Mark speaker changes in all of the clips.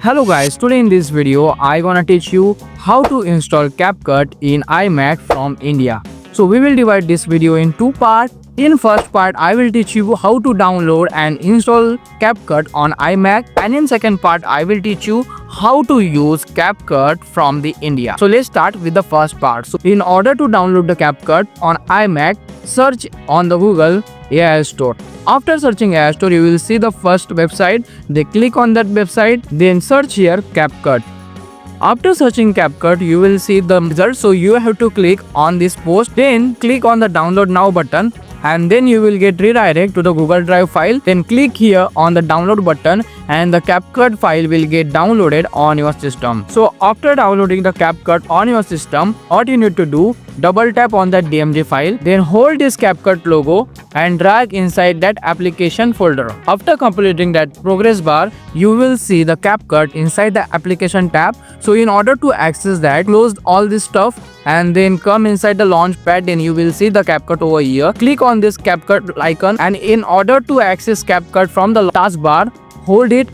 Speaker 1: Hello guys, today in this video I gonna teach you how to install CapCut in iMac from India. So we will divide this video in two parts. In first part I will teach you how to download and install CapCut on iMac, and in second part I will teach you how to use CapCut from the India. So let's start with the first part. So in order to download the CapCut on iMac, search on the Google AI Store. After searching AI Store, you will see the first website. They click on that website, then search here CapCut. After searching CapCut, you will see the result. So you have to click on this post, then click on the download now button, and then you will get redirect to the Google Drive file. Then click here on the download button and the CapCut file will get downloaded on your system. So after downloading the CapCut on your system, what you need to do, double tap on that DMG file, then hold this CapCut logo and drag inside that application folder. After completing that progress bar, you will see the CapCut inside the application tab. So in order to access that, close all this stuff and then come inside the launch pad. Then you will see the CapCut over here. Click on this CapCut icon, and in order to access CapCut from the taskbar, hold it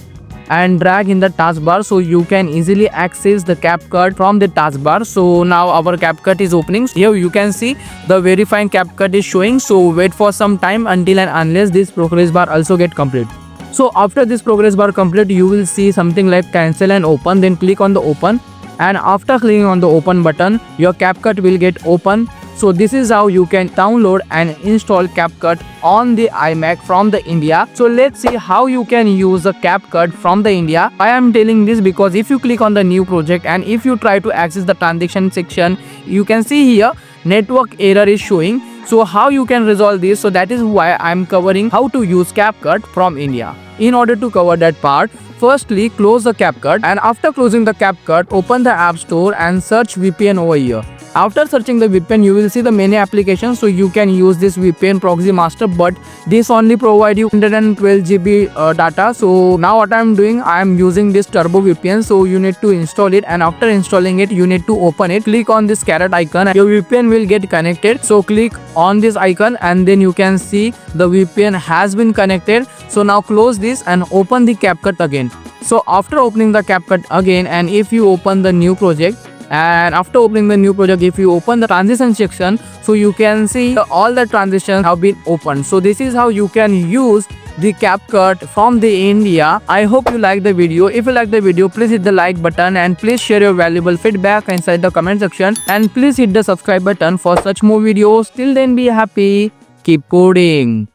Speaker 1: and drag in the taskbar so you can easily access the CapCut from the taskbar. So now our CapCut is opening. Here you can see the verifying CapCut is showing. So wait for some time until and unless this progress bar also get complete. So after this progress bar complete, you will see something like cancel and open. Then click on the open, and after clicking on the open button, your CapCut will get open. So this is how you can download and install CapCut on the iMac from the India. So let's see how you can use the CapCut from the India. I am telling this because if you click on the new project and if you try to access the transaction section, you can see here network error is showing. So how you can resolve this? So that is why I am covering how to use CapCut from India. In order to cover that part, firstly close the CapCut, and after closing the CapCut, open the App Store and search VPN over here. After searching the VPN, you will see the many applications. So you can use this VPN Proxy Master, but this only provide you 112 GB data. So now what I am doing, I am using this Turbo VPN. So you need to install it, and after installing it, you need to open it. Click on this caret icon and your VPN will get connected. So click on this icon and then you can see the VPN has been connected. So now close this and open the CapCut again. So after opening the CapCut again, and if you open the new project, and after opening the new project, if you open the transition section, so you can see all the transitions have been opened. So this is how you can use the CapCut from the India. I hope you like the video. If you like the video, please hit the like button and please share your valuable feedback inside the comment section, and please hit the subscribe button for such more videos. Till then, be happy, keep coding.